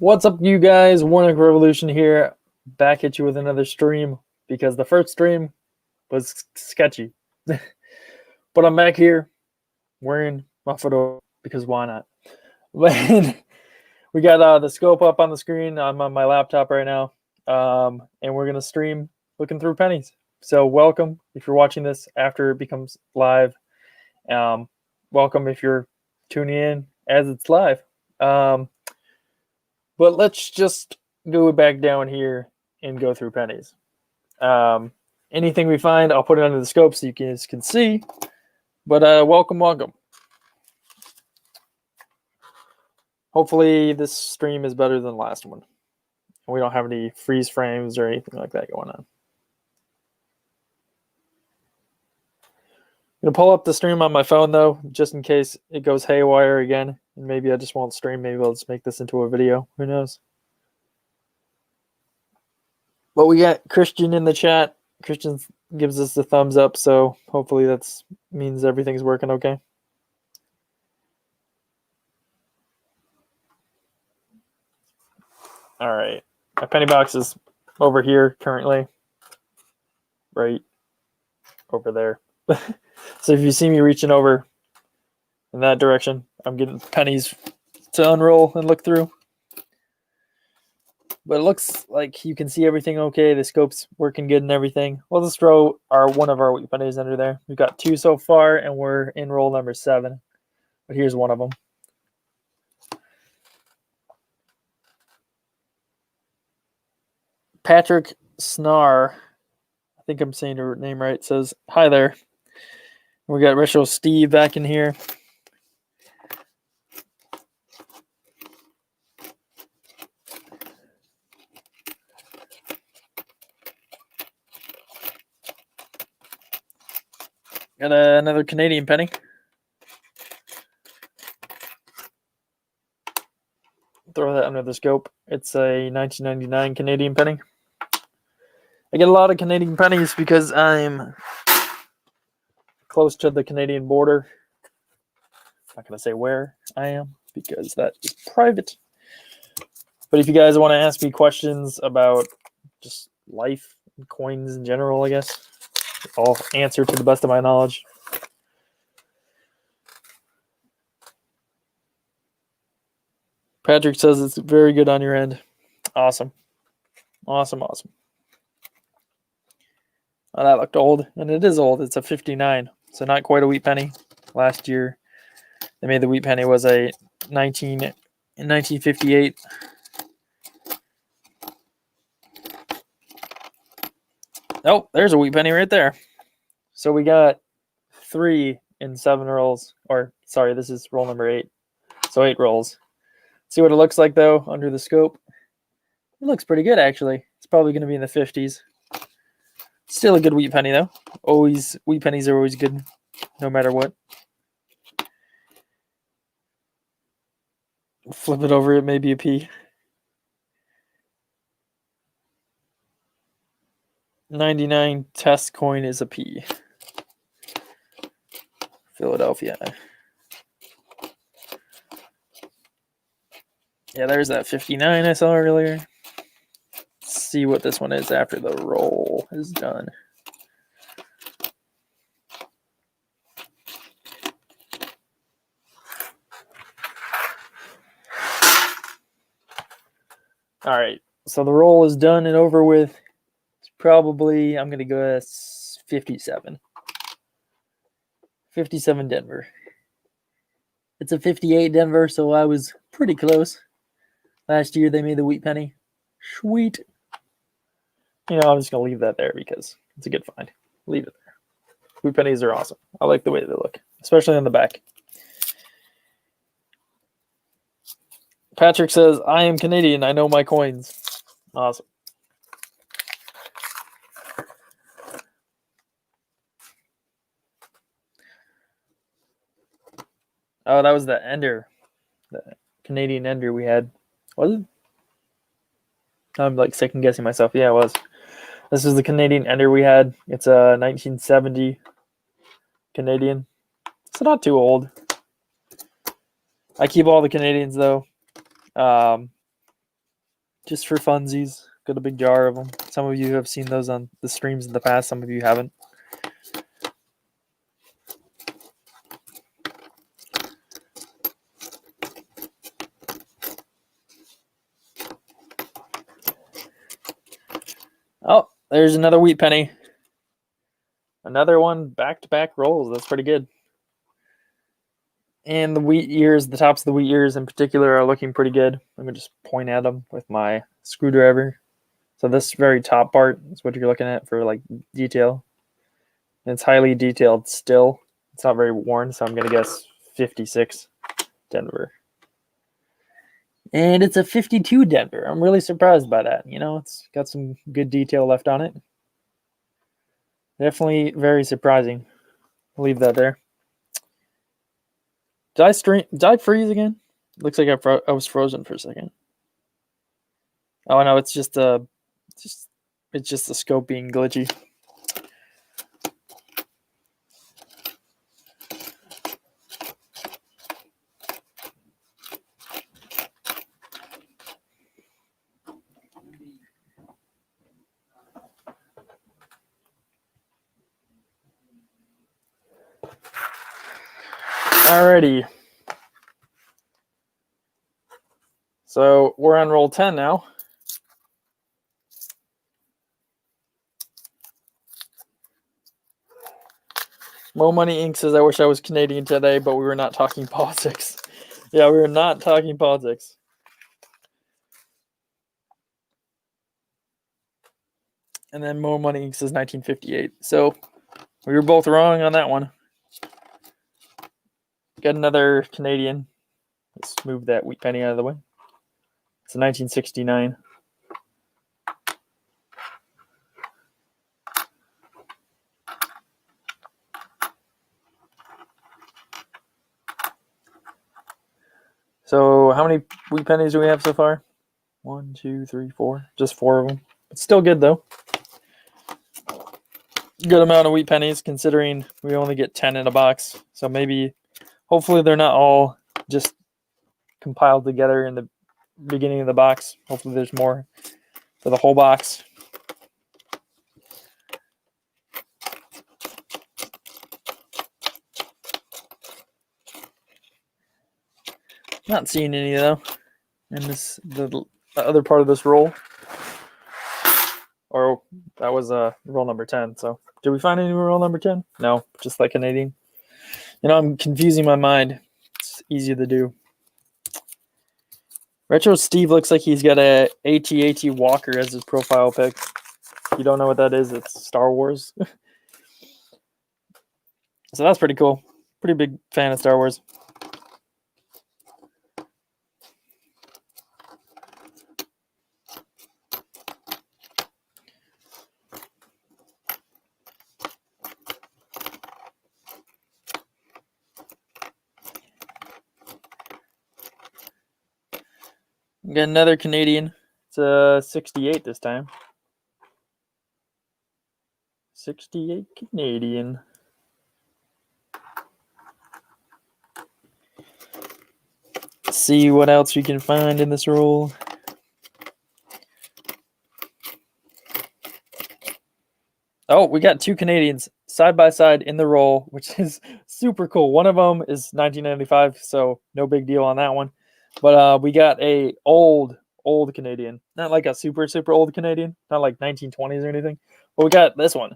What's up, you guys? One Revolution here, back at you with another stream because the first stream was sketchy. But I'm back here wearing my fedora because why not? But we got the scope up on the screen. I'm on my laptop right now, and we're gonna stream looking through pennies. So welcome if you're watching this after it becomes live. Welcome if you're tuning in as it's live. But let's just go back down here and go through pennies. Anything we find, I'll put it under the scope so you guys can see. But welcome. Hopefully this stream is better than the last one. We don't have any freeze frames or anything like that going on. I'm going to pull up the stream on my phone, though, just in case it goes haywire again. And maybe I just won't stream. Maybe I'll just make this into a video. Who knows? But we got Christian in the chat. Christian gives us the thumbs up, so hopefully that means everything's working okay. All right. My penny box is over here currently. Right over there. So if you see me reaching over in that direction, I'm getting pennies to unroll and look through. But it looks like you can see everything okay. The scope's working good and everything. We'll just throw one of our wheat pennies under there. We've got 2 so far, and we're in roll number 7. But here's one of them. Patrick Snar, I think I'm saying her name right, says, hi there. We got Retro Steve back in here. Got another Canadian penny. Throw that under the scope. It's a 1999 Canadian penny. I get a lot of Canadian pennies because I'm close to the Canadian border. I'm not going to say where I am because that is private. But if you guys want to ask me questions about just life and coins in general, I guess I'll answer to the best of my knowledge. Patrick says it's very good on your end. Awesome. Awesome. Oh, that looked old, and it is old. It's a 59, so not quite a wheat penny. Last year, they made the wheat penny was a 1958. Oh, there's a wheat penny right there. So we got 3 in 7 rolls. Or, sorry, this is roll number 8. So 8 rolls. See what it looks like, though, under the scope. It looks pretty good, actually. It's probably going to be in the 50s. Still a good wheat penny, though. Wheat pennies are always good, no matter what. Flip it over, it may be a P. 99 test coin is a P. Philadelphia. Yeah, there's that 59 I saw earlier. Let's see what this one is after the roll is done. All right, so the roll is done and over with. It's probably, I'm going to go 57. 57 Denver. It's a 58 Denver, so I was pretty close. Last year they made the wheat penny. Sweet. You know, I'm just going to leave that there because it's a good find. Leave it there. Wheat pennies are awesome. I like the way they look, especially on the back. Patrick says, I am Canadian. I know my coins. Awesome. Oh, that was the ender. The Canadian ender we had. Was it? I'm like second guessing myself. Yeah, it was. This is the Canadian ender we had. It's a 1970 Canadian. So not too old. I keep all the Canadians though. just for funsies. Got a big jar of them. Some of you have seen those on the streams in the past. Some of you haven't. Oh, there's another wheat penny. Another one back-to-back rolls. That's pretty good. And the wheat ears, the tops of the wheat ears in particular, are looking pretty good. Let me just point at them with my screwdriver. So this very top part is what you're looking at for like detail. And it's highly detailed still. It's not very worn, so I'm going to guess 56 Denver. And it's a 52 Denver. I'm really surprised by that. You know, it's got some good detail left on it. Definitely very surprising. I'll leave that there. Did I freeze again? Looks like I was frozen for a second. Oh no, it's just the scope being glitchy. Alrighty. So we're on roll 10 now. Mo Money Inc. says, I wish I was Canadian today, but we were not talking politics. Yeah, we were not talking politics. And then Mo Money Inc. says 1958. So we were both wrong on that one. Got another Canadian. Let's move that wheat penny out of the way. It's 1969. So how many wheat pennies do we have so far? 1, 2, 3, 4. Just 4 of them. It's still good though. Good amount of wheat pennies considering we only get 10 in a box. So maybe, hopefully they're not all just compiled together in the beginning of the box. Hopefully there's more for the whole box. Not seeing any though in the other part of this roll. Or that was roll number 10. So did we find any roll number 10? No, just like Canadian. You know, I'm confusing my mind. It's easy to do. Retro Steve looks like he's got a AT-AT Walker as his profile pic. If you don't know what that is, it's Star Wars. So that's pretty cool. Pretty big fan of Star Wars. Got another Canadian. It's a 68 this time. 68 Canadian. Let's see what else we can find in this roll. Oh, we got 2 Canadians side by side in the roll, which is super cool. One of them is 1995, so no big deal on that one. But we got a old Canadian, not like a super old Canadian, not like 1920s or anything. But we got this one,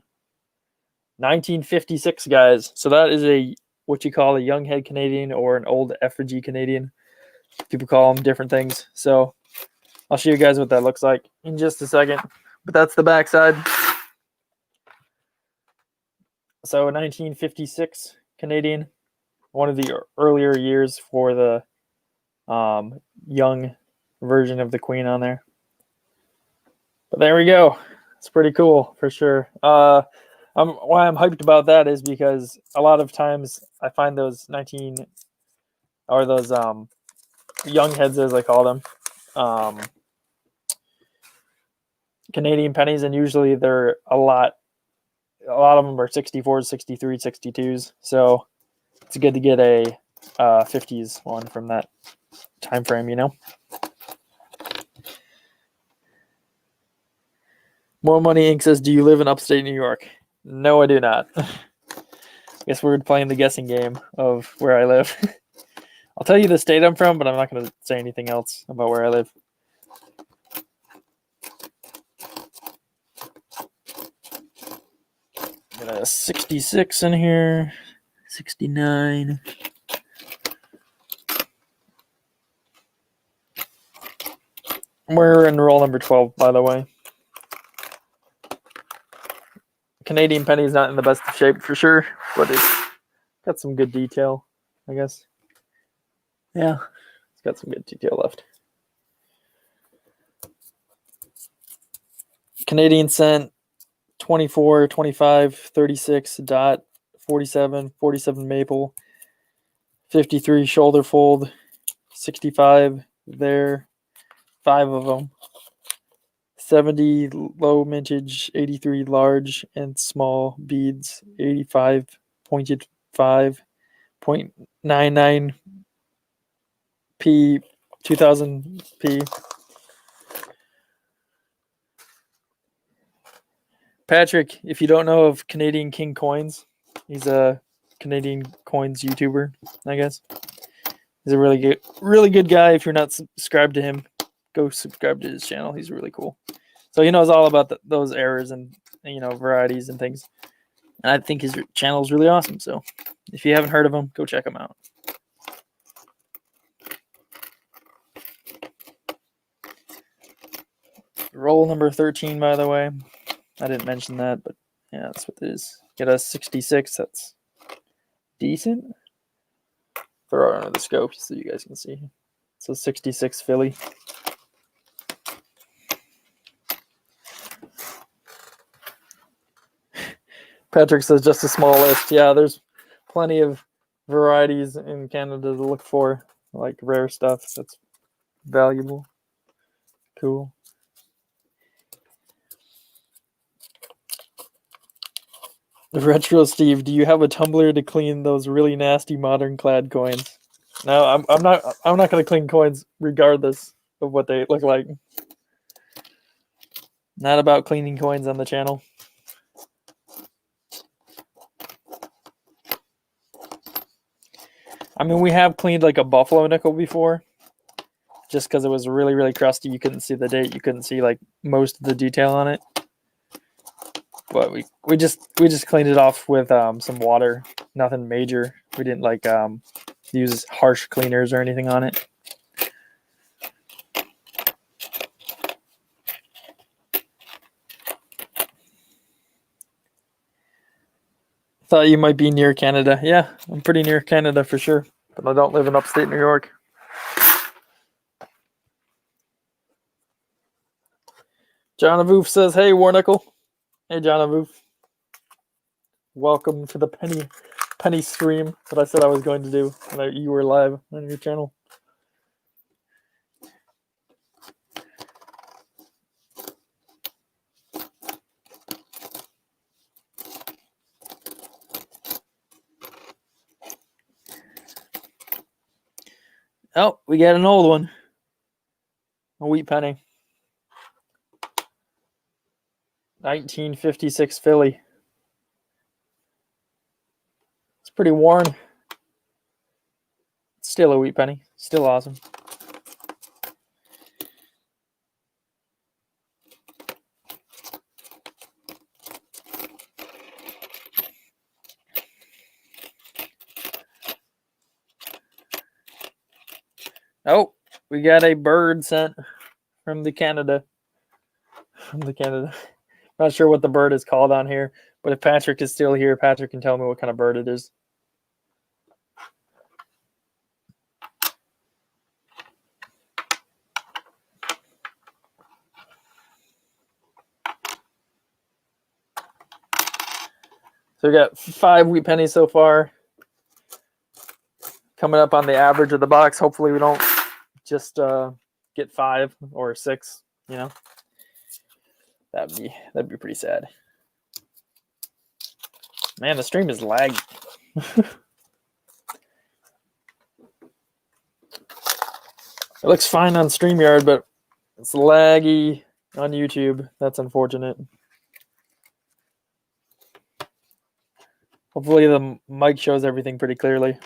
1956, guys. So that is a what you call a young head Canadian or an old effigy Canadian. People call them different things. So I'll show you guys what that looks like in just a second. But that's the backside. So 1956 Canadian, one of the earlier years for the young version of the Queen on there. But there we go. It's pretty cool for sure. Why I'm hyped about that is because a lot of times I find those young heads, as I call them, Canadian pennies, and usually they're a lot of them are 64s, 63s, 62s. So it's good to get a 50s one from that time frame, you know. More Money Inc. says, do you live in upstate New York? No, I do not. Guess we're playing the guessing game of where I live. I'll tell you the state I'm from, but I'm not going to say anything else about where I live. Got a 66 in here, 69. We're in roll number 12, by the way. Canadian Penny's not in the best of shape for sure, but it's got some good detail, I guess. Yeah, it's got some good detail left. Canadian cent, 24, 25, 36, dot, 47, 47 maple, 53 shoulder fold, 65 there, 5 of them. 70 low mintage, 83 large and small beads, 85 pointed 5.99 P, 2000 P. Patrick, if you don't know of Canadian King Coins, he's a Canadian Coins YouTuber, I guess. He's a really good guy. If you're not subscribed to him, go subscribe to his channel. He's really cool. So he knows all about those errors and varieties and things. And I think his channel is really awesome. So if you haven't heard of him, go check him out. Roll number 13, by the way. I didn't mention that, but yeah, that's what it is. Get a 66. That's decent. Throw it under the scope so you guys can see. So 66 Philly. Patrick says just a small list. Yeah, there's plenty of varieties in Canada to look for, like rare stuff that's valuable. Cool. Retro Steve, do you have a tumbler to clean those really nasty modern clad coins? No, I'm not going to clean coins regardless of what they look like. Not about cleaning coins on the channel. I mean, we have cleaned like a buffalo nickel before, just because it was really, really crusty. You couldn't see the date. You couldn't see like most of the detail on it. But we just cleaned it off with some water. Nothing major. We didn't like use harsh cleaners or anything on it. Thought you might be near Canada. Yeah, I'm pretty near Canada for sure, but I don't live in upstate New York. John Avoof says, hey, Warnickel. Hey, John Avoof. Welcome to the penny stream that I said I was going to do when you were live on your channel. Oh, we got an old one. A wheat penny. 1956 Philly. It's pretty worn. Still a wheat penny. Still awesome. Oh, we got a bird sent from Canada. Not sure what the bird is called on here, but if Patrick is still here, Patrick can tell me what kind of bird it is. So we got 5 wheat pennies so far. Coming up on the average of the box. Hopefully we don't just get 5 or 6, you know. That'd be pretty sad. Man, the stream is laggy. It looks fine on StreamYard, but it's laggy on YouTube. That's unfortunate. Hopefully the mic shows everything pretty clearly.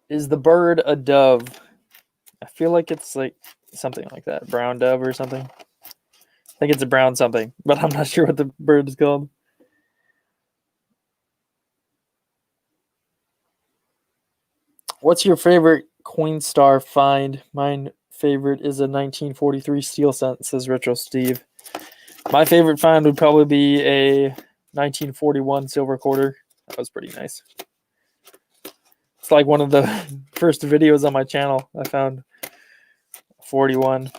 Is the bird a dove? I feel like it's like something like that. Brown dove or something. I think it's a brown something, but I'm not sure what the bird is called. What's your favorite Coinstar find? Mine favorite is a 1943 steel cent, says Retro Steve. My favorite find would probably be a 1941 silver quarter. That was pretty nice. It's like one of the first videos on my channel. I found 41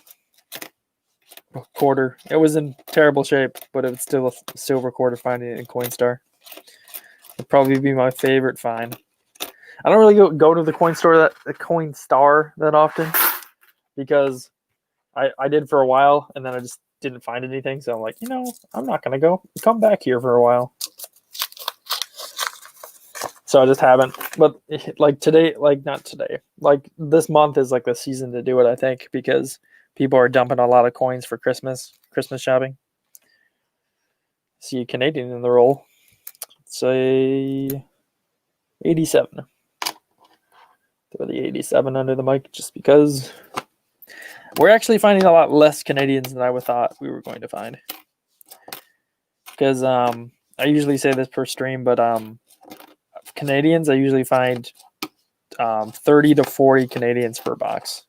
quarter. It was in terrible shape, but it was still a silver quarter finding it in Coinstar. It'd probably be my favorite find. I don't really go to the Coinstar that often because I did for a while and then I just didn't find anything. So I'm like, I'm not gonna come back here for a while. So I just haven't. But like today, like not today, like this month is like the season to do it, I think, because people are dumping a lot of coins for Christmas shopping. See a Canadian in the roll. Say 87. Throw the 87 under the mic just because we're actually finding a lot less Canadians than I would thought we were going to find. Because I usually say this per stream, but Canadians, I usually find 30 to 40 Canadians per box.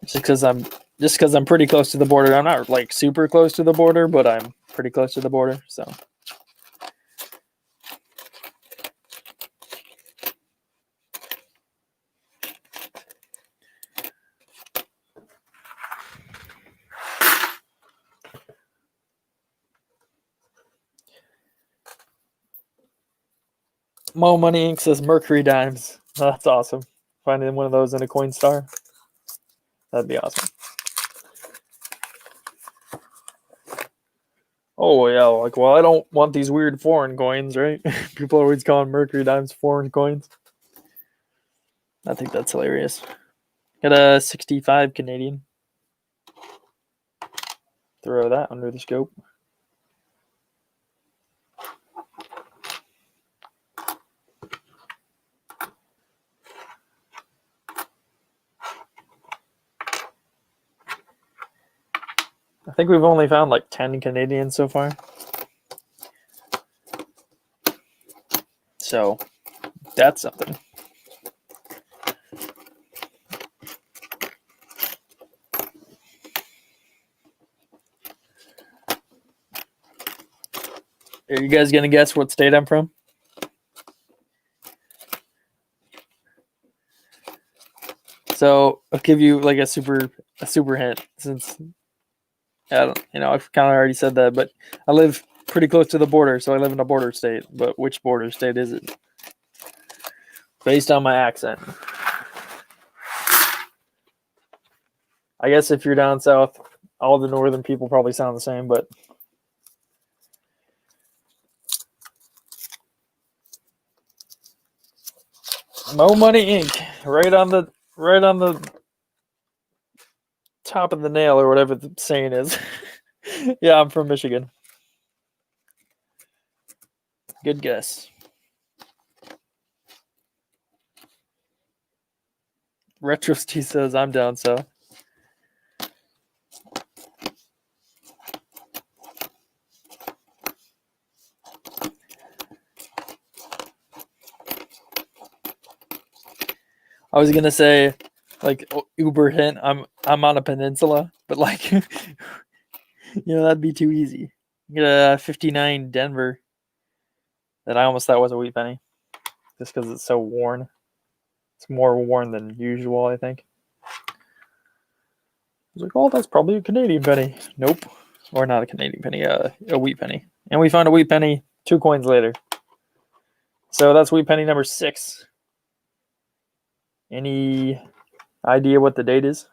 Just because I'm pretty close to the border. I'm not like super close to the border, but I'm pretty close to the border. So Mo Money Inc. says Mercury Dimes. That's awesome. Finding one of those in a Coinstar. That'd be awesome. Oh yeah, like well, I don't want these weird foreign coins, right? People are always calling Mercury Dimes foreign coins. I think that's hilarious. Got a 65 Canadian. Throw that under the scope. I think we've only found like 10 Canadians so far. So that's something. Are you guys gonna guess what state I'm from? So I'll give you like a super hint since I've kind of already said that, but I live pretty close to the border, so I live in a border state. But which border state is it? Based on my accent. I guess if you're down south, all the northern people probably sound the same, but Mo Money Inc. Right on the top of the nail or whatever the saying is. Yeah, I'm from Michigan. Good guess. Retro Steve says I'm down south. I was gonna say, like Uber hint. I'm on a peninsula, but like, that'd be too easy. Get a 59 Denver that I almost thought was a wheat penny, just because it's so worn. It's more worn than usual, I think. I was like, oh, that's probably a Canadian penny. Nope, or not a Canadian penny, a wheat penny. And we found a wheat penny 2 coins later. So that's wheat penny number 6. Any idea what the date is?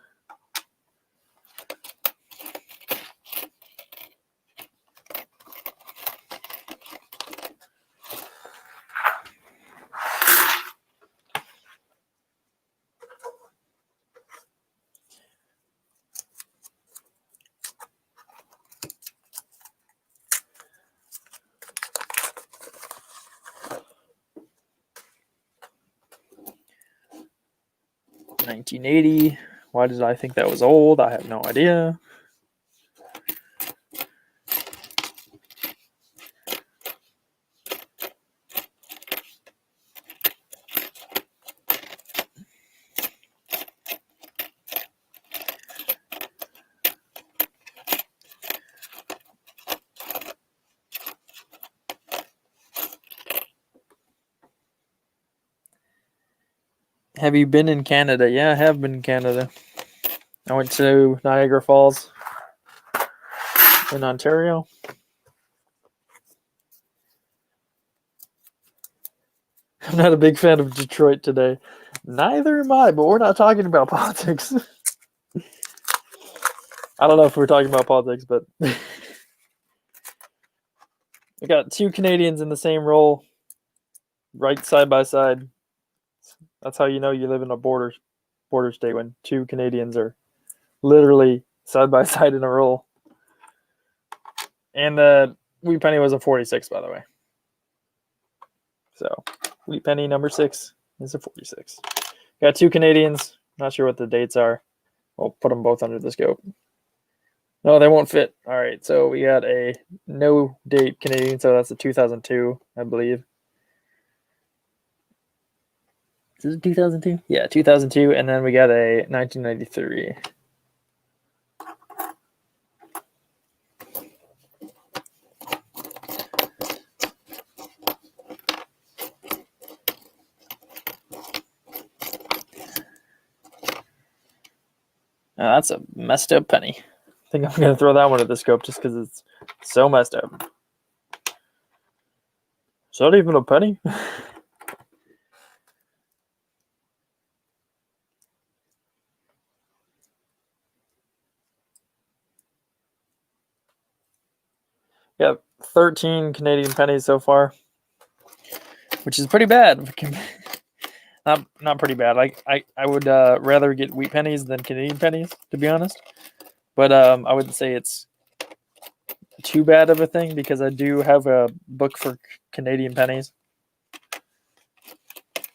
1980. Why did I think that was old? I have no idea. Have you been in Canada? Yeah, I have been in Canada. I went to Niagara Falls in Ontario. I'm not a big fan of Detroit today. Neither am I, but we're not talking about politics. I don't know if we're talking about politics, but we got two Canadians in the same role, right side by side. That's how you know you live in a border state, when two Canadians are literally side by side in a roll. And the Wheat Penny was a 46, by the way. So Wheat Penny number 6 is a 46. Got two Canadians. Not sure what the dates are. We'll put them both under the scope. No, they won't fit. All right, so we got a no date Canadian, so that's a 2002, I believe. Is it 2002? Yeah, 2002, and then we got a 1993. Now, that's a messed up penny. I think I'm going to throw that one at the scope just because it's so messed up. Is that even a penny? Yeah, 13 Canadian pennies so far, which is pretty bad. Not pretty bad. I would rather get wheat pennies than Canadian pennies, to be honest. But I wouldn't say it's too bad of a thing, because I do have a book for Canadian pennies,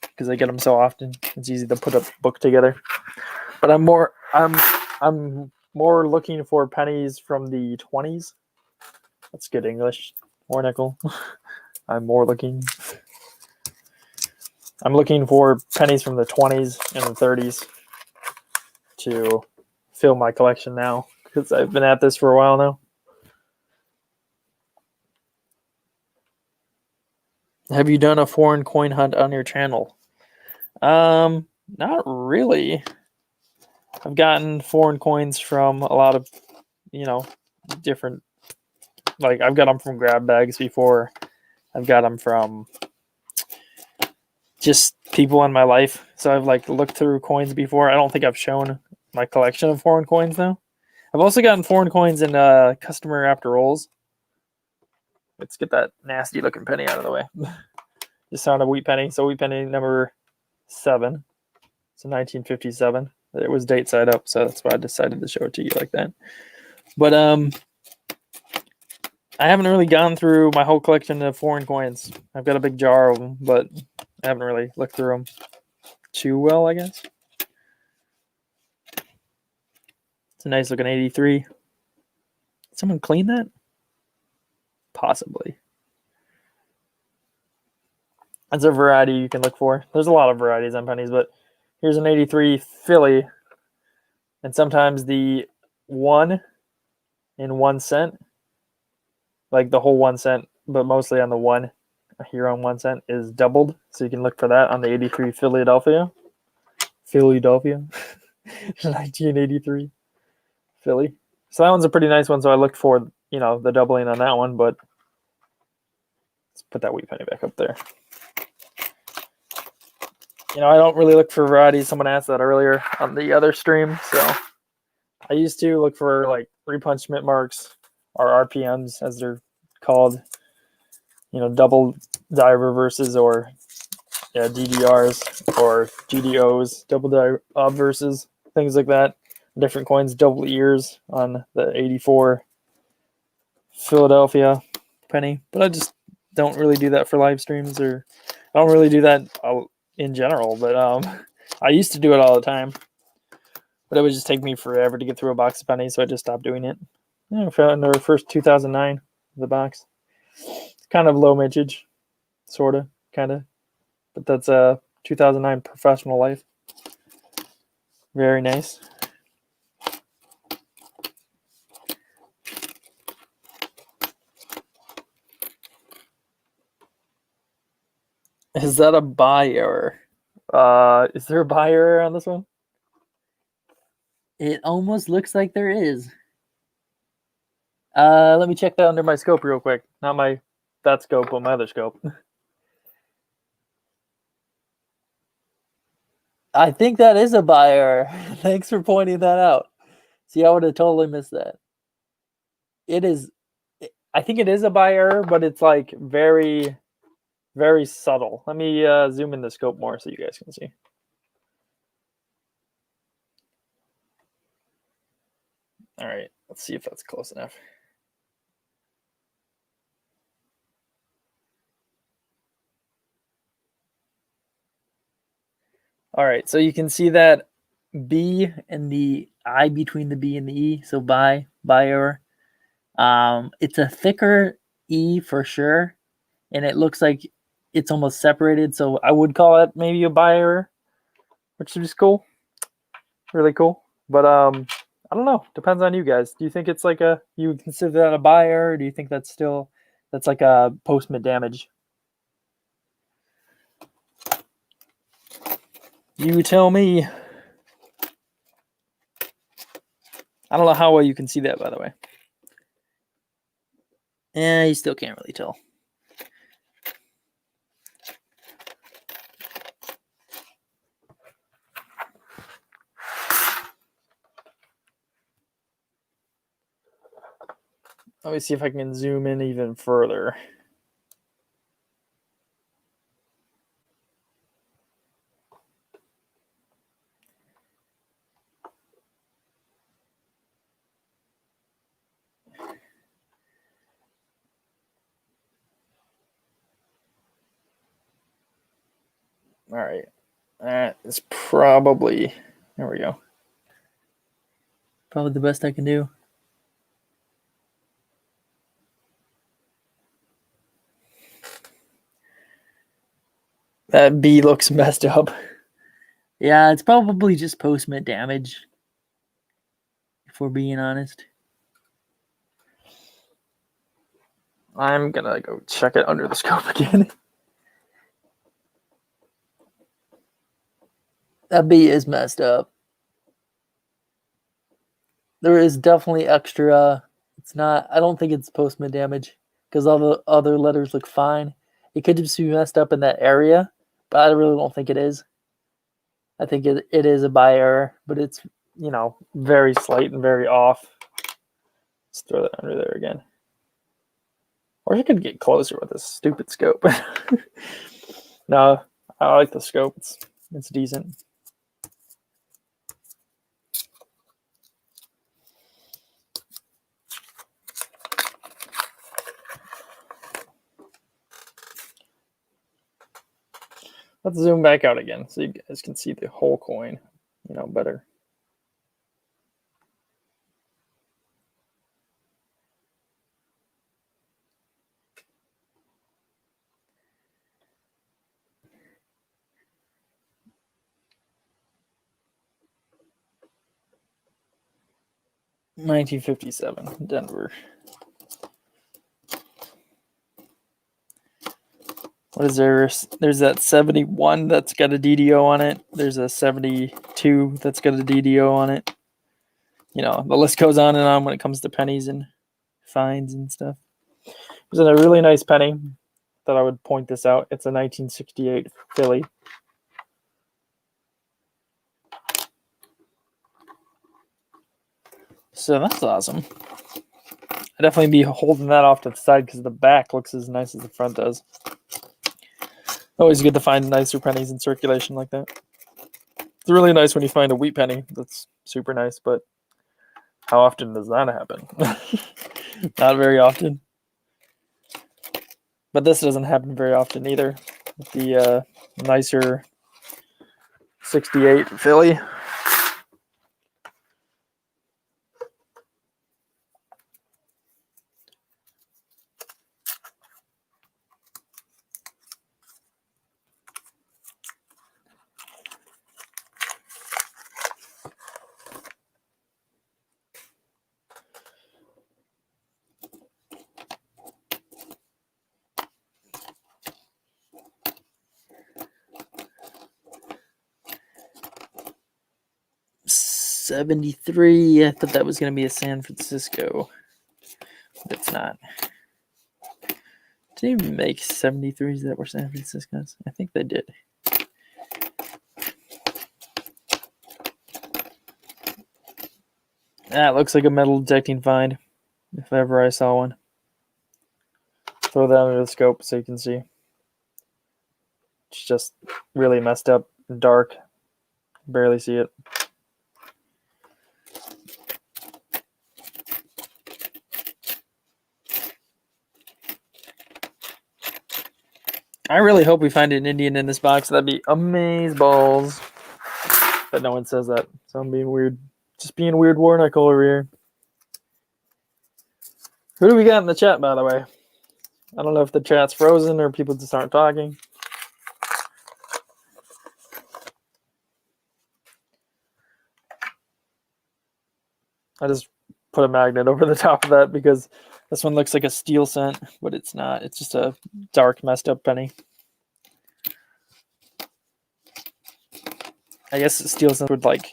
because I get them so often. It's easy to put a book together. But I'm more looking for pennies from the 20s. That's good English. Or nickel. I'm looking for pennies from the 20s and the 30s to fill my collection now, because I've been at this for a while now. Have you done a foreign coin hunt on your channel? Not really. I've gotten foreign coins from a lot of, different, like I've got them from grab bags before. I've got them from just people in my life. So I've looked through coins before. I don't think I've shown my collection of foreign coins though. I've also gotten foreign coins in customer after rolls. Let's get that nasty looking penny out of the way. Just found a wheat penny. So wheat penny number 7. It's 1957. It was date side up, so that's why I decided to show it to you like that. But I haven't really gone through my whole collection of foreign coins. I've got a big jar of them, but I haven't really looked through them too well, I guess. It's a nice looking 83. Did someone clean that? Possibly. That's a variety you can look for. There's a lot of varieties on pennies, but here's an 83 Philly. And sometimes the 1 in 1 cent, like the whole 1 cent, but mostly on the 1 here on 1 cent, is doubled. So you can look for that on the 83 Philadelphia. 1983 Philly. So that one's a pretty nice one. So I looked for, the doubling on that one, but let's put that wheat penny back up there. I don't really look for varieties. Someone asked that earlier on the other stream. So I used to look for repunch mint marks, or RPMs as they're called, double die reverses, or DDRs or GDOs, double die obverses, things like that. Different coins, double ears on the 84 Philadelphia penny. But I just don't really do that for live streams, or I don't really do that in general. But I used to do it all the time. But it would just take me forever to get through a box of pennies, so I just stopped doing it. Yeah, we found our first 2009 the box. It's kind of low mintage, sorta, kind of. But that's a 2009 Professional Life. Very nice. Is that a buy error? Is there a buy error on this one? It almost looks like there is. Let me check that under my scope real quick. Not that scope, but my other scope. I think that is a buy error. Thanks for pointing that out. See, I would have totally missed that. It is. I think it is a buy error, but it's like very, very subtle. Let me zoom in the scope more so you guys can see. All right, let's see if that's close enough. All right, so you can see that B and the I between the B and the E, so buy error. It's a thicker E for sure, and it looks like it's almost separated, so I would call it maybe a buy error, which is cool, really cool. But I don't know. Depends on you guys. Do you think it's like you would consider that a buy error? Or do you think that's like a postman damage? You tell me. I don't know how well you can see that, by the way. Yeah, you still can't really tell. Let me see if I can zoom in even further. All right. That is probably, there we go. Probably the best I can do. That B looks messed up. Yeah, it's probably just postman damage, if we're being honest. I'm gonna go check it under the scope again. That B is messed up. There is definitely extra. It's not. I don't think it's postman damage because all the other letters look fine. It could just be messed up in that area, but I really don't think it is. I think it is a buy error, but it's very slight and very off. Let's throw that under there again. Or you could get closer with this stupid scope. No, I like the scope. It's decent. Let's zoom back out again so you guys can see the whole coin, better. $1957, Denver. What is there? There's that 71 that's got a DDO on it. There's a 72 that's got a DDO on it. The list goes on and on when it comes to pennies and fines and stuff. There's a really nice penny that I would point this out. It's a 1968 Philly. So that's awesome. I'd definitely be holding that off to the side because the back looks as nice as the front does. Always good to find nicer pennies in circulation like that. It's really nice when you find a wheat penny. That's super nice, but how often does that happen? Not very often. But this doesn't happen very often either. The nicer 68 Philly. 73. I thought that was going to be a San Francisco, but it's not. Did they even make 73s that were San Francisco's? I think they did. That looks like a metal detecting find, if ever I saw one. Throw that under the scope so you can see. It's just really messed up, dark. Barely see it. I really hope we find an Indian in this box. That'd be amazeballs. But no one says that, so I'm being weird. Just being weird Warnock over here. Who do we got in the chat, by the way? I don't know if the chat's frozen or people just aren't talking. I just put a magnet over the top of that because this one looks like a steel cent, but it's not. It's just a dark, messed up penny. I guess steel cent would like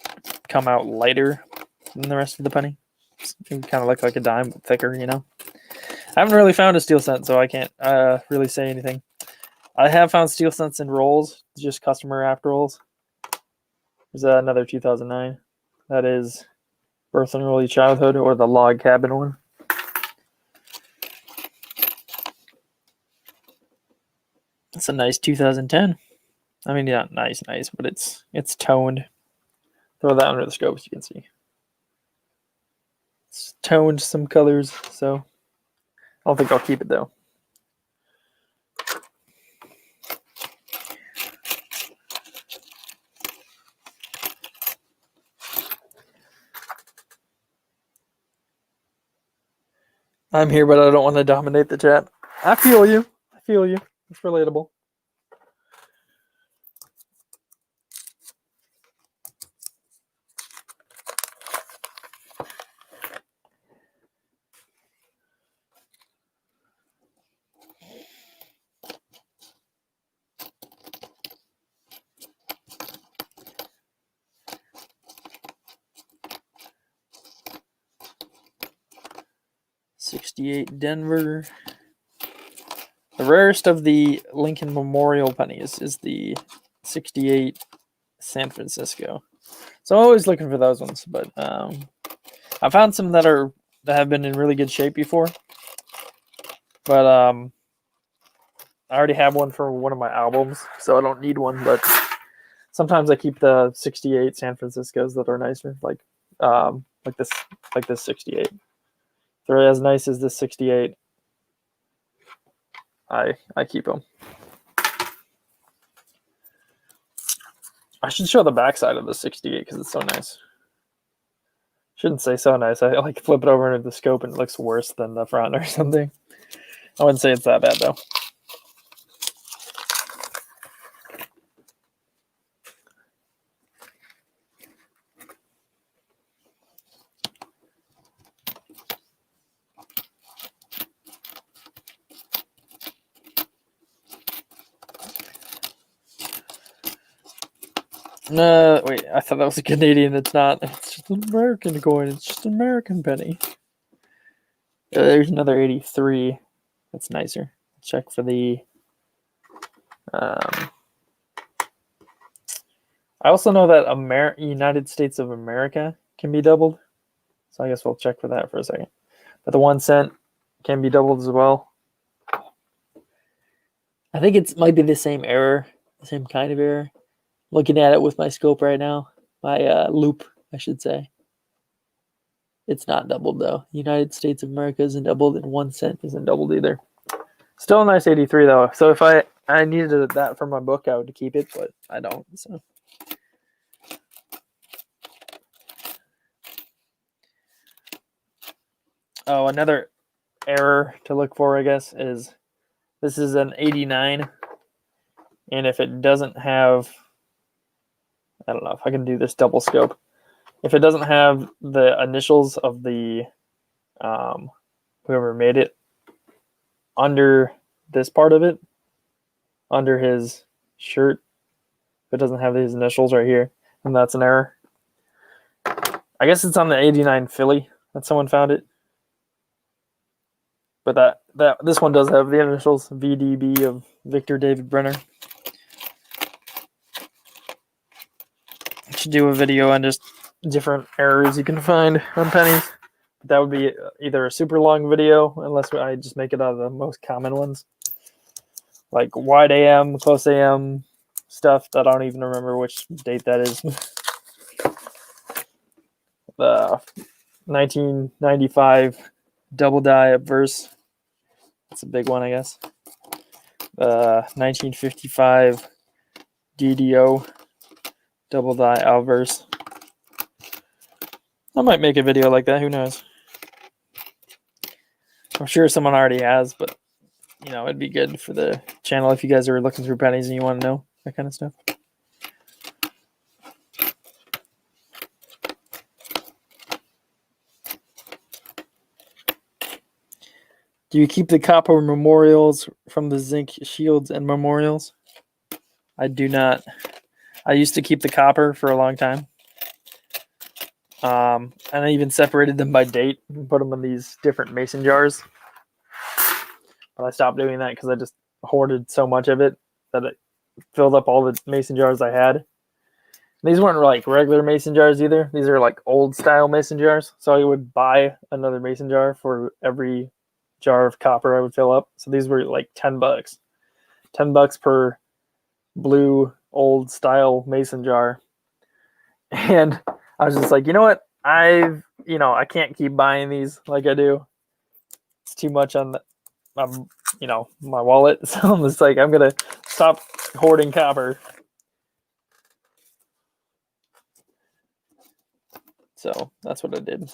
come out lighter than the rest of the penny. It would kind of look like a dime, but thicker, you know. I haven't really found a steel cent, so I can't really say anything. I have found steel cents in rolls, just customer wrapped rolls. There's another 2009. That is Birth and Early Childhood, or the log cabin one. That's a nice 2010. I mean, yeah, nice, but it's toned. Throw that under the scope so you can see. It's toned some colors, so I don't think I'll keep it though. I'm here, but I don't want to dominate the chat. I feel you. It's relatable. '68 Denver. The rarest of the Lincoln Memorial pennies is the '68 San Francisco. So I'm always looking for those ones, but I found some that have been in really good shape before. But I already have one for one of my albums, so I don't need one. But sometimes I keep the '68 San Franciscos that are nicer, like this '68. If they're as nice as this '68, I keep them. I should show the backside of the '68 because it's so nice. Shouldn't say so nice. I like flip it over into the scope and it looks worse than the front or something. I wouldn't say it's that bad though. No, wait, I thought that was a Canadian. It's not. It's just an American coin. It's just an American penny. There's another 83. That's nicer. Check for the... I also know that United States of America can be doubled. So I guess we'll check for that for a second. But the 1 cent can be doubled as well. I think it might be the same error. The same kind of error. Looking at it with my scope right now. My loop, I should say. It's not doubled though. United States of America isn't doubled, and 1 cent isn't doubled either. Still a nice 83 though. So if I needed that for my book, I would keep it, but I don't. So. Oh, another error to look for, I guess, is this is an 89, and if it doesn't have, I don't know if I can do this double scope. If it doesn't have the initials of the whoever made it under this part of it, under his shirt, if it doesn't have his initials right here, then that's an error. I guess it's on the 89 Philly that someone found it. But this one does have the initials VDB of Victor David Brenner. I should do a video on just different errors you can find on pennies. That would be either a super long video, unless I just make it out of the most common ones, like wide AM, close AM stuff that I don't even remember which date that is. The 1995 double die obverse. That's a big one, I guess. 1955 DDO double die obverse. I might make a video like that. Who knows? I'm sure someone already has, but you know, it'd be good for the channel if you guys are looking through pennies and you want to know that kind of stuff. Do you keep the copper memorials from the zinc shields and memorials? I do not. I used to keep the copper for a long time. And I even separated them by date and put them in these different mason jars. But I stopped doing that because I just hoarded so much of it that it filled up all the mason jars I had. These weren't like regular mason jars either. These are like old style mason jars. So I would buy another mason jar for every jar of copper I would fill up. So these were like $10. $10 per blue old style mason jar. And I was just like, you know what? I can't keep buying these like I do. It's too much on my wallet. So I'm just like, I'm gonna stop hoarding copper. So that's what I did.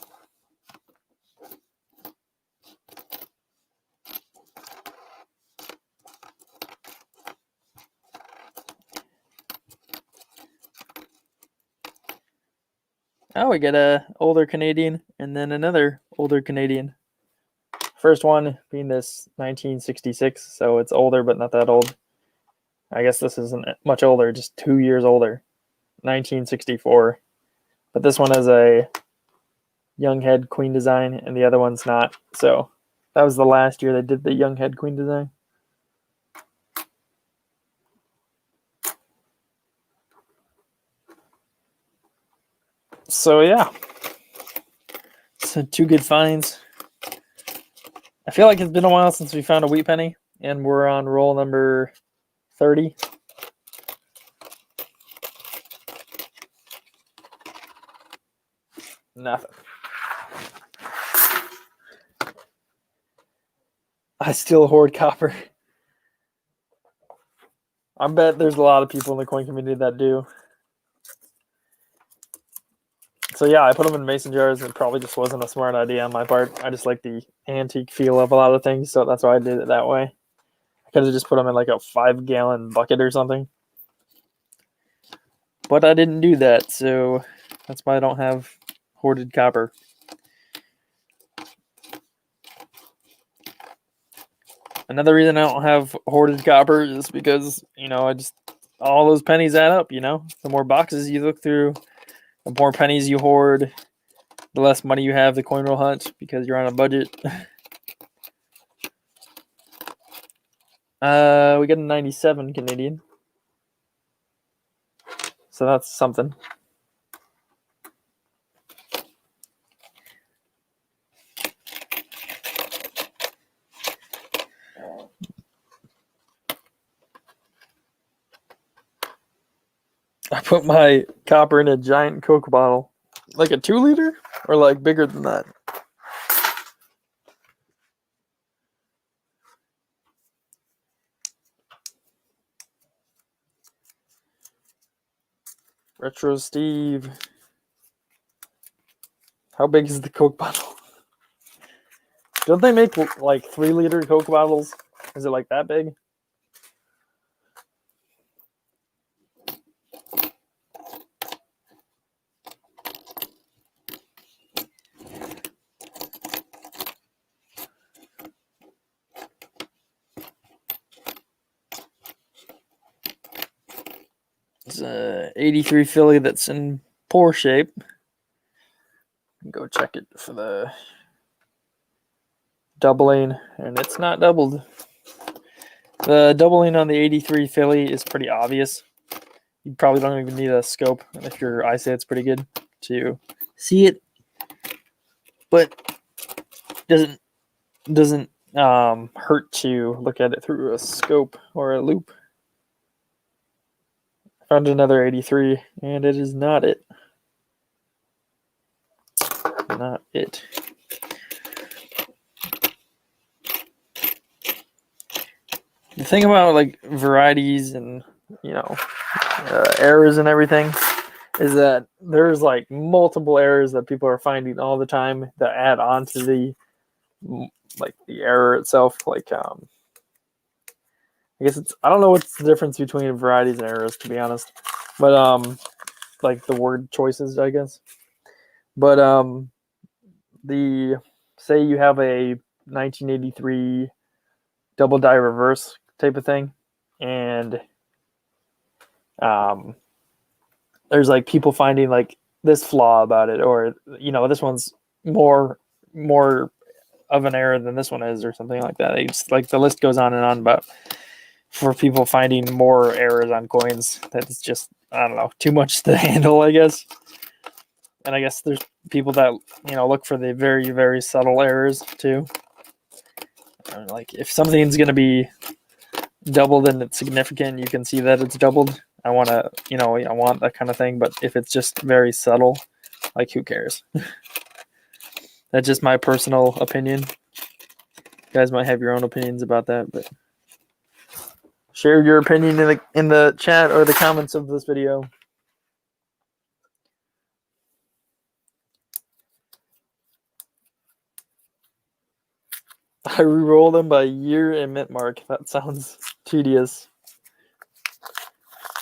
Oh, we get a older Canadian and then another older Canadian. First one being this 1966, so it's older but not that old. I guess this isn't much older, just 2 years older. 1964. But this one has a young head queen design and the other one's not. So that was the last year they did the young head queen design. So yeah. So 2 good finds. I feel like it's been a while since we found a wheat penny, and we're on roll number 30. Nothing. I still hoard copper. I bet there's a lot of people in the coin community that do. So yeah, I put them in mason jars. It probably just wasn't a smart idea on my part. I just like the antique feel of a lot of things, so that's why I did it that way. I could have just put them in like a 5-gallon bucket or something. But I didn't do that, so that's why I don't have hoarded copper. Another reason I don't have hoarded copper is because, all those pennies add up, The more boxes you look through, the more pennies you hoard, the less money you have to coin roll hunt because you're on a budget. We got a 97 Canadian. So that's something. I put my copper in a giant Coke bottle. Like a 2-liter? Or like bigger than that? Retro Steve. How big is the Coke bottle? Don't they make like 3-liter Coke bottles? Is it like that big? It's a 83 Philly that's in poor shape. Go check it for the doubling, and it's not doubled. The doubling on the 83 Philly is pretty obvious. You probably don't even need a scope if your eyesight's pretty good to see it, but doesn't hurt to look at it through a scope or a loop. Found another 83, and it is not it. Not it. The thing about like varieties and errors and everything is that there's like multiple errors that people are finding all the time that add on to the error itself. Like I guess I don't know what's the difference between varieties and errors, to be honest, but like the word choices, I guess. But say you have a 1983 double die reverse type of thing, and there's like people finding like this flaw about it, or this one's more of an error than this one is, or something like that. It's like the list goes on and on about for people finding more errors on coins. That's just, I don't know, too much to handle, I guess. And I guess there's people that look for the very, very subtle errors too. Like if something's going to be doubled and it's significant, you can see that it's doubled. I want that kind of thing. But if it's just very subtle, like who cares? That's just my personal opinion. You guys might have your own opinions about that, but share your opinion in the chat or the comments of this video. I re-roll them by year and mint mark. That sounds tedious.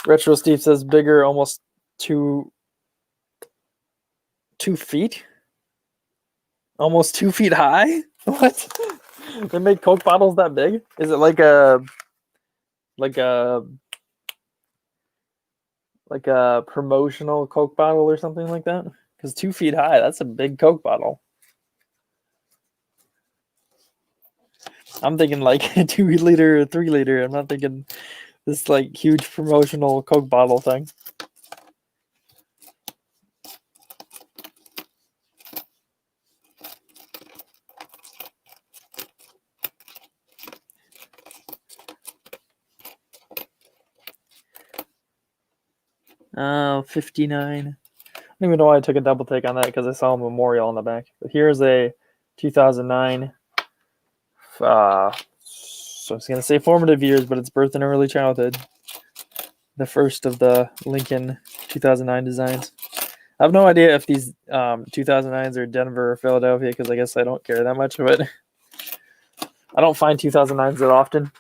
Retro Steve says bigger, almost 2 feet? Almost 2 feet high? What? They make Coke bottles that big? Is it like a promotional Coke bottle or something like that? Because 2 feet high, that's a big Coke bottle. I'm thinking like a 2 liter or 3 liter. I'm not thinking this like huge promotional Coke bottle thing. Oh, 59. I don't even know why I took a double take on that, because I saw a memorial on the back. But here's a 2009. So I was going to say formative years, but it's birth and early childhood. The first of the Lincoln 2009 designs. I have no idea if these 2009s are Denver or Philadelphia, because I guess I don't care that much, but I don't find 2009s that often.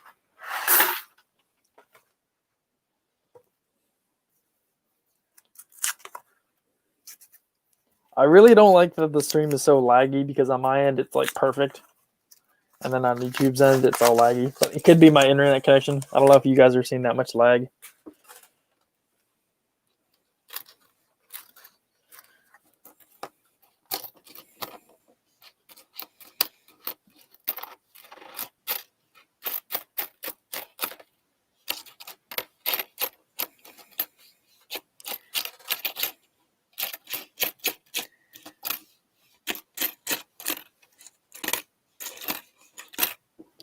I really don't like that the stream is so laggy, because on my end it's like perfect. And then on YouTube's end it's all laggy. But it could be my internet connection. I don't know if you guys are seeing that much lag.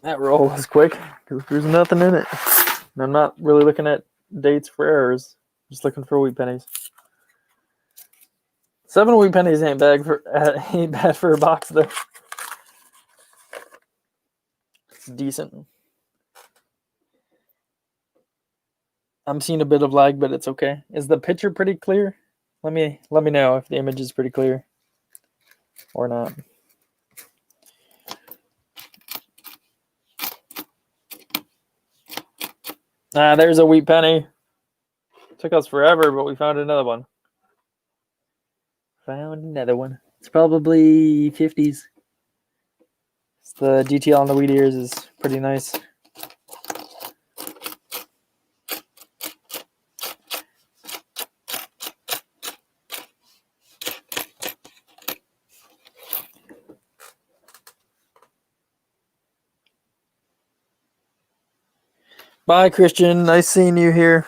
That roll was quick, because there's nothing in it. And I'm not really looking at dates for errors. Just looking for wheat pennies. 7 wheat pennies ain't bad for a box though. It's decent. I'm seeing a bit of lag, but it's okay. Is the picture pretty clear? Let me know if the image is pretty clear or not. There's a wheat penny. Took us forever, but we found another one. It's probably 50s. The detail on the wheat ears is pretty nice. Bye, Christian. Nice seeing you here.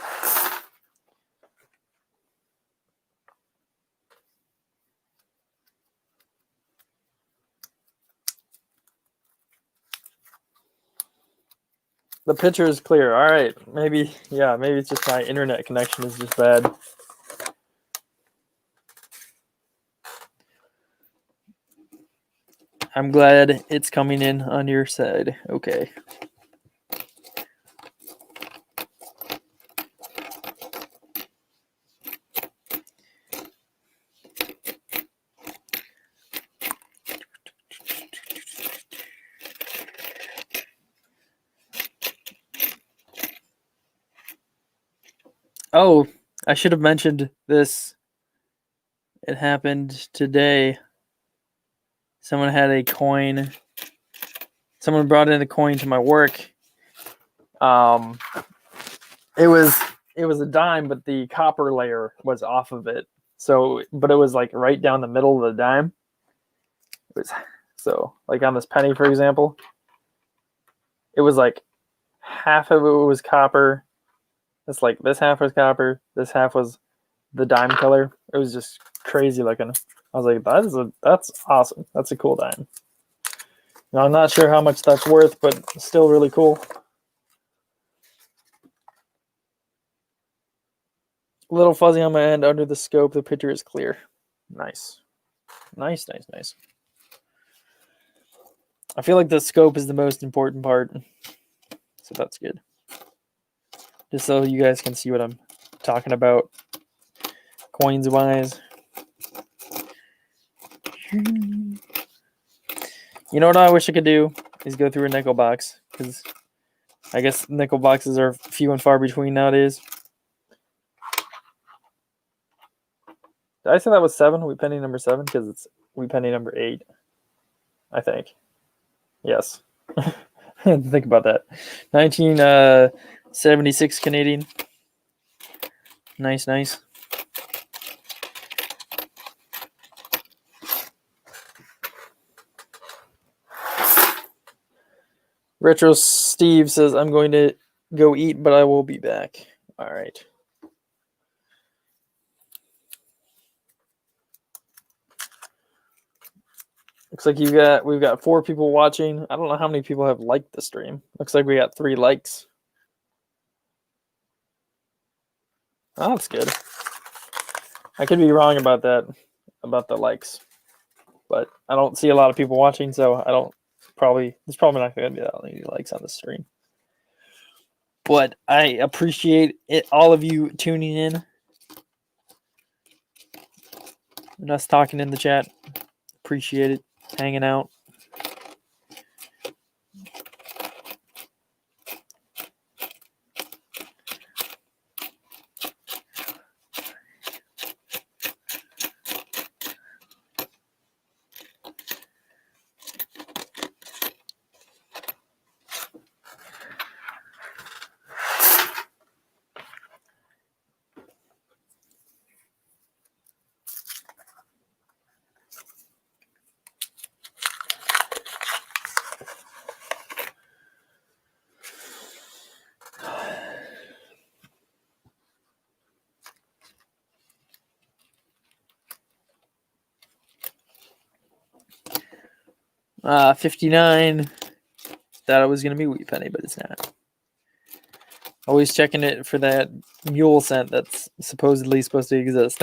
The picture is clear. All right. Maybe it's just my internet connection is just bad. I'm glad it's coming in on your side. Okay. Oh, I should have mentioned this. It happened today. Someone had a coin. Someone brought in a coin to my work. It was a dime, but the copper layer was off of it. So, but it was like right down the middle of the dime. It was so like on this penny, for example, it was like half of it was copper. It's like this half was copper. This half was the dime color. It was just crazy looking. I was like, that's awesome. That's a cool dime. Now, I'm not sure how much that's worth, but still really cool. A little fuzzy on my end under the scope. The picture is clear. Nice. Nice. I feel like the scope is the most important part. So that's good. Just so you guys can see what I'm talking about coins wise. You know what I wish I could do is go through a nickel box, because I guess nickel boxes are few and far between nowadays. Did I say that was 7? Wheat penny number 7? Because it's wheat penny number 8, I think. Yes. Think about that. 1976 Canadian. Nice. Retro Steve says, I'm going to go eat, but I will be back. All right. Looks like we've got 4 people watching. I don't know how many people have liked the stream. Looks like we got 3 likes. Oh, that's good. I could be wrong about that, about the likes, but I don't see a lot of people watching, so there's probably not going to be that many likes on the stream. But I appreciate it, all of you tuning in and us talking in the chat. Appreciate it, hanging out. Uh, 59. Thought it was going to be wheat penny, but it's not. Always checking it for that mule scent that's supposedly supposed to exist.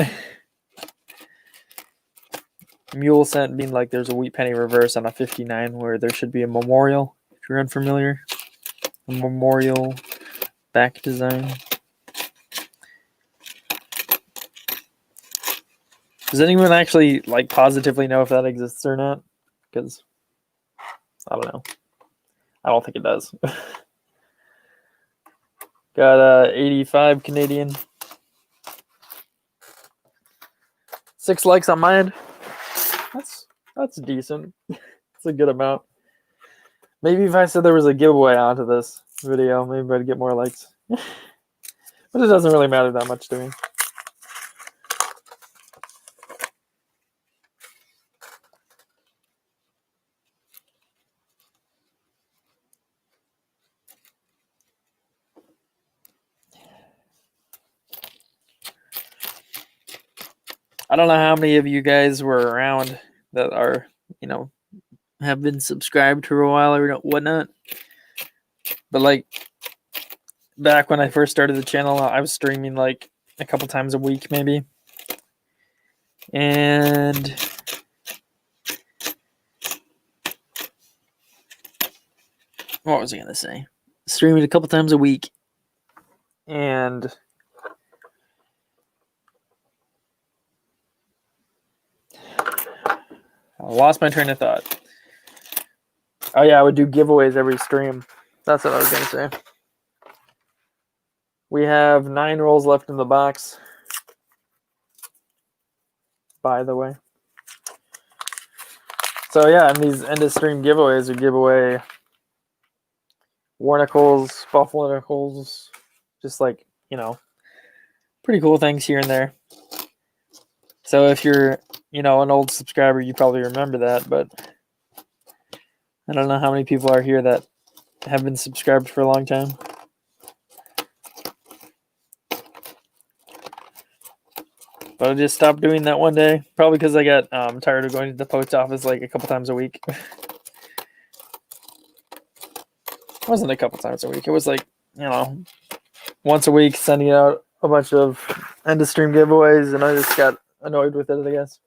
Mule scent being like there's a wheat penny reverse on a 59 where there should be a memorial, if you're unfamiliar. A memorial back design. Does anyone actually like positively know if that exists or not? Because I don't know. I don't think it does. Got 85 Canadian. 6 likes on mine. That's decent. It's a good amount. Maybe if I said there was a giveaway onto this video, maybe I'd get more likes. But it doesn't really matter that much to me. I don't know how many of you guys were around that are, have been subscribed for a while or whatnot. But like back when I first started the channel, I was streaming like a couple times a week maybe. And what was I going to say? Streaming a couple times a week. And I lost my train of thought. Oh yeah, I would do giveaways every stream. That's what I was going to say. We have 9 rolls left in the box, by the way. So yeah, and these end of stream giveaways, we give away Warnicles, Buffalo Nickels, just like, pretty cool things here and there. So if you're, an old subscriber, you probably remember that, but I don't know how many people are here that have been subscribed for a long time. But I just stopped doing that one day, probably because I got tired of going to the post office like a couple times a week. It wasn't a couple times a week. It was like, once a week sending out a bunch of end of stream giveaways, and I just got annoyed with it, I guess.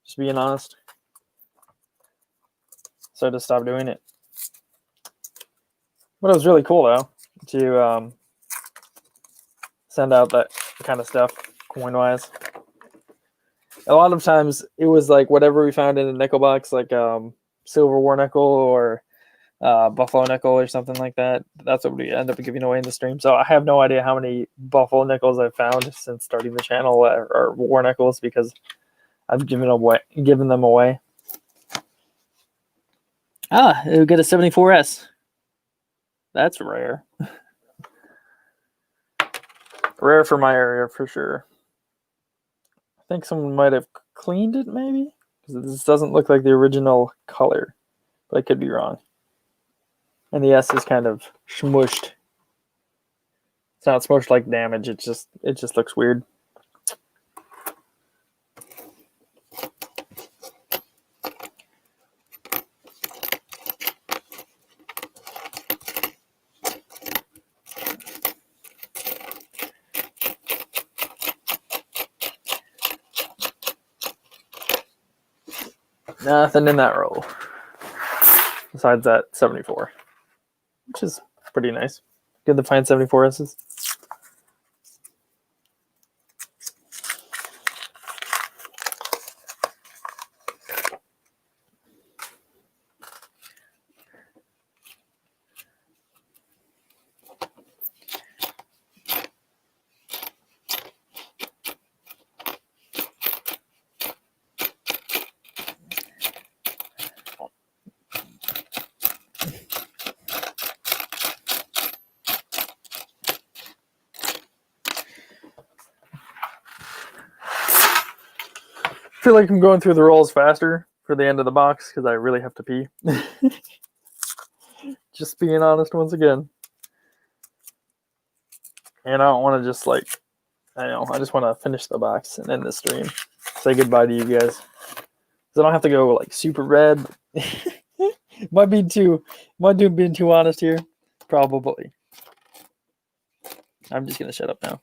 Just being honest. So I just stopped doing it. But it was really cool, though, to send out that kind of stuff, coin-wise. A lot of times, it was like whatever we found in a nickel box, like silver war nickel or buffalo nickel or something like that. That's what we end up giving away in the stream. So I have no idea how many buffalo nickels I've found since starting the channel, or war nickels, because I've given them away. It'll get a 74S. That's rare. Rare for my area, for sure. I think someone might have cleaned it, maybe? Because this doesn't look like the original color. But I could be wrong. And the S is kind of smushed. It's not smushed like damage, it just looks weird. Nothing in that roll. Besides that 74. Which is pretty nice. Good to find 74Ss. I feel like I'm going through the rolls faster for the end of the box because I really have to pee. Just being honest once again. And I don't want to just I just want to finish the box and end the stream. Say goodbye to you guys. Because I don't have to go super red. Might be being too honest here. Probably. I'm just going to shut up now.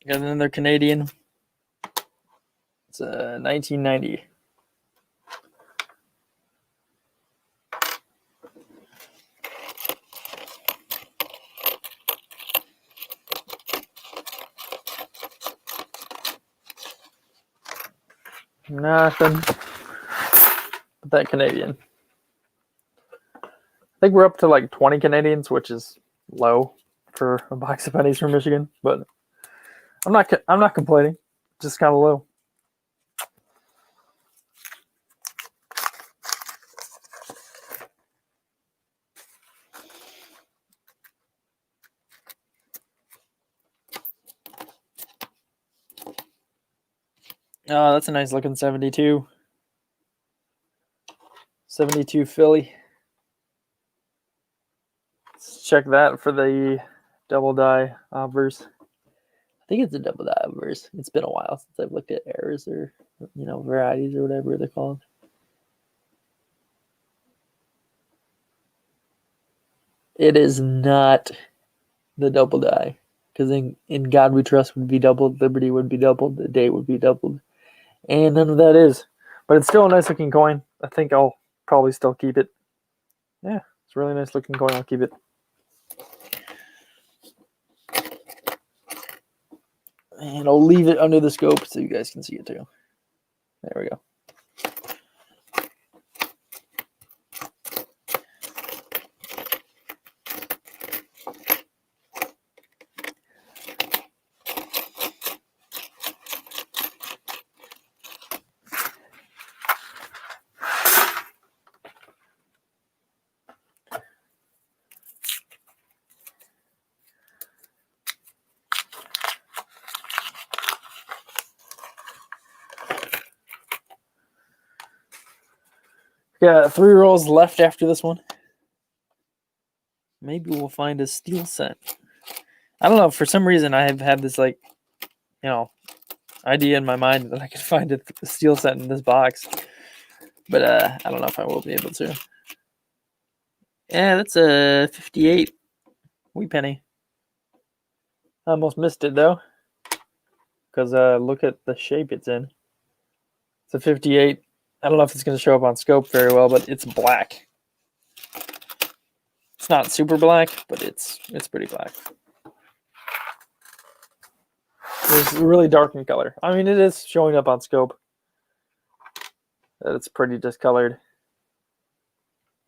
Got another Canadian. It's 1990. Nothing but that Canadian. I think we're up to 20 Canadians, which is low for a box of pennies from Michigan, but I'm not complaining. Just kind of low. Oh, that's a nice looking 72. 72 Philly. Let's check that for the double die obverse. I think it's a double die obverse. It's been a while since I've looked at errors or varieties or whatever they're called. It is not the double die, because in God We Trust would be doubled, Liberty would be doubled, the date would be doubled, and none of that is. But it's still a nice looking coin. I think I'll probably still keep it. Yeah, it's a really nice looking coin. I'll keep it. And I'll leave it under the scope so you guys can see it too. There we go. Got 3 rolls left after this one. Maybe we'll find a steel set. I don't know. For some reason, I have had this idea in my mind that I could find a steel set in this box, but I don't know if I will be able to. Yeah, that's a 58 wheat penny. I almost missed it though, because look at the shape it's in. It's a 58. I don't know if it's going to show up on scope very well, but it's black. It's not super black, but it's pretty black. It's really dark in color. I mean, it is showing up on scope that it's pretty discolored.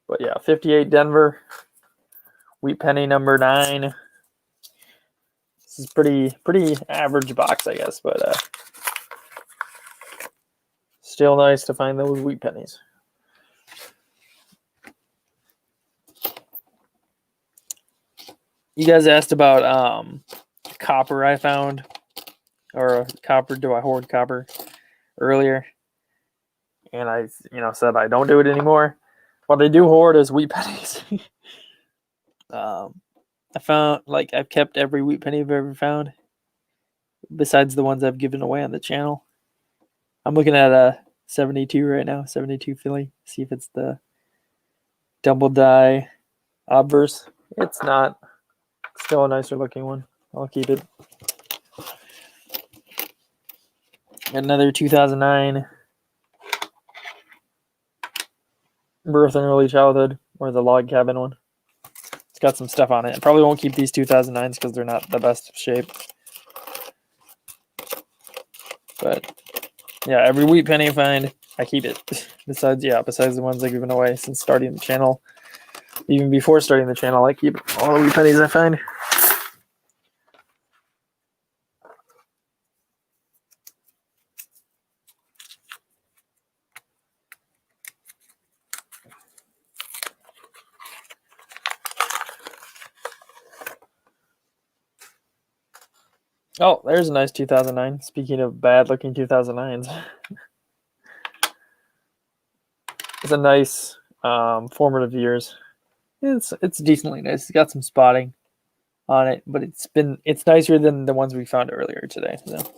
But yeah, 58 Denver, wheat penny number 9. This is pretty average box, I guess, but still nice to find those wheat pennies. You guys asked about copper I found, or copper, do I hoard copper, earlier. And I said I don't do it anymore. What I do hoard is wheat pennies. I found, I've kept every wheat penny I've ever found, besides the ones I've given away on the channel. I'm looking at a 72 right now, 72 Philly. See if it's the double die obverse. It's not. Still a nicer looking one. I'll keep it. Another 2009 Birth and Early Childhood, or the log cabin one. It's got some stuff on it. I probably won't keep these 2009s because they're not the best of shape. But yeah, every wheat penny I find, I keep it. Besides the ones I've given away since starting the channel. Even before starting the channel, I keep all the wheat pennies I find. Oh, there's a nice 2009. Speaking of bad-looking 2009s. It's a nice formative years. It's decently nice. It's got some spotting on it, but it's nicer than the ones we found earlier today. So.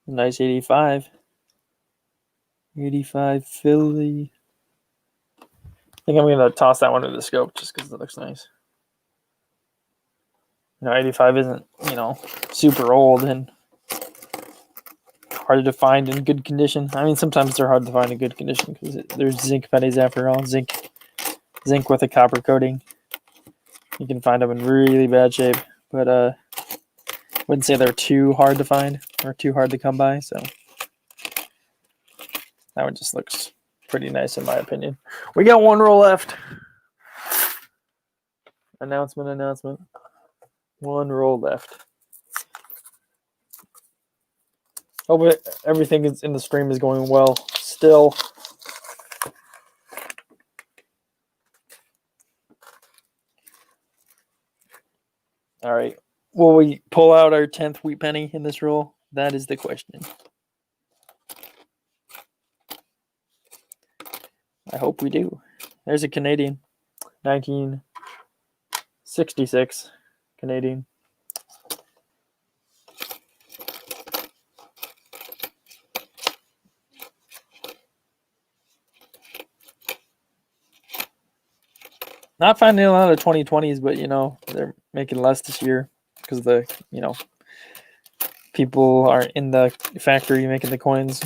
Nice 85. 85 Philly. I think I'm going to toss that one to the scope just because it looks nice. 85 isn't, super old and hard to find in good condition. I mean, sometimes they're hard to find in good condition because there's zinc pennies after all. Zinc with a copper coating. You can find them in really bad shape, but I wouldn't say they're too hard to find or too hard to come by. So that one just looks pretty nice in my opinion. We got 1 roll left. Announcement. 1 roll left. Hope everything is in the stream is going well still. All right. Will we pull out our 10th wheat penny in this roll? That is the question. I hope we do. There's a Canadian. 1966 Canadian. Not finding a lot of 2020s, but they're making less this year because the people aren't in the factory making the coins,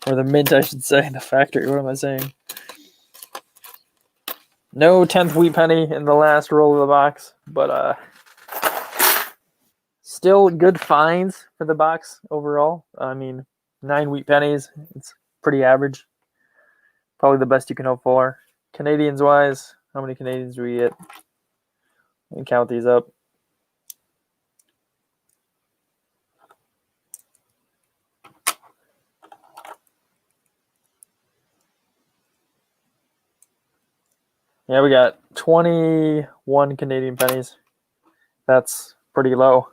or the mint, I should say. The factory. What am I saying? No 10th wheat penny in the last roll of the box, but still good finds for the box overall. I mean, 9 wheat pennies. It's pretty average. Probably the best you can hope for. Canadians wise, how many Canadians do we get? Let me count these up. Yeah, we got 21 Canadian pennies. That's pretty low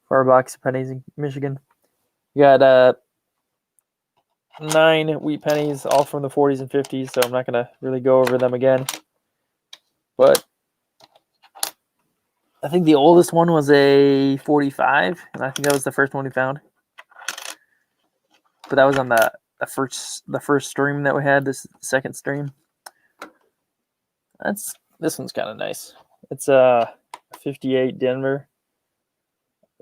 for a box of pennies in Michigan. We got 9 wheat pennies, all from the 40s and 50s, so I'm not going to really go over them again. But I think the oldest one was a 45, and I think that was the first one we found. But that was on the first stream that we had, this second stream. This one's kind of nice. It's a 58 Denver.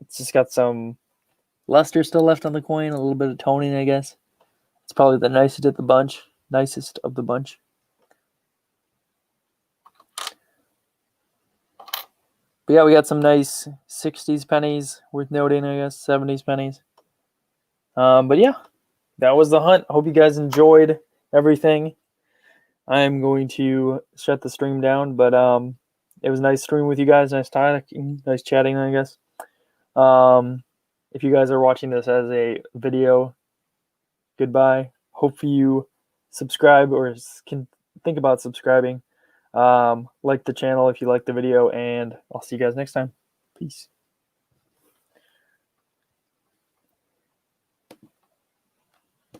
It's just got some luster still left on the coin, a little bit of toning, I guess. It's probably the nicest of the bunch. But yeah, we got some nice 60s pennies worth noting, I guess, 70s pennies. But yeah, that was the hunt. Hope you guys enjoyed everything. I'm going to shut the stream down, but it was nice streaming with you guys. Nice talking, nice chatting, I guess. If you guys are watching this as a video, goodbye. Hope you subscribe or can think about subscribing. Like the channel if you like the video, and I'll see you guys next time. Peace.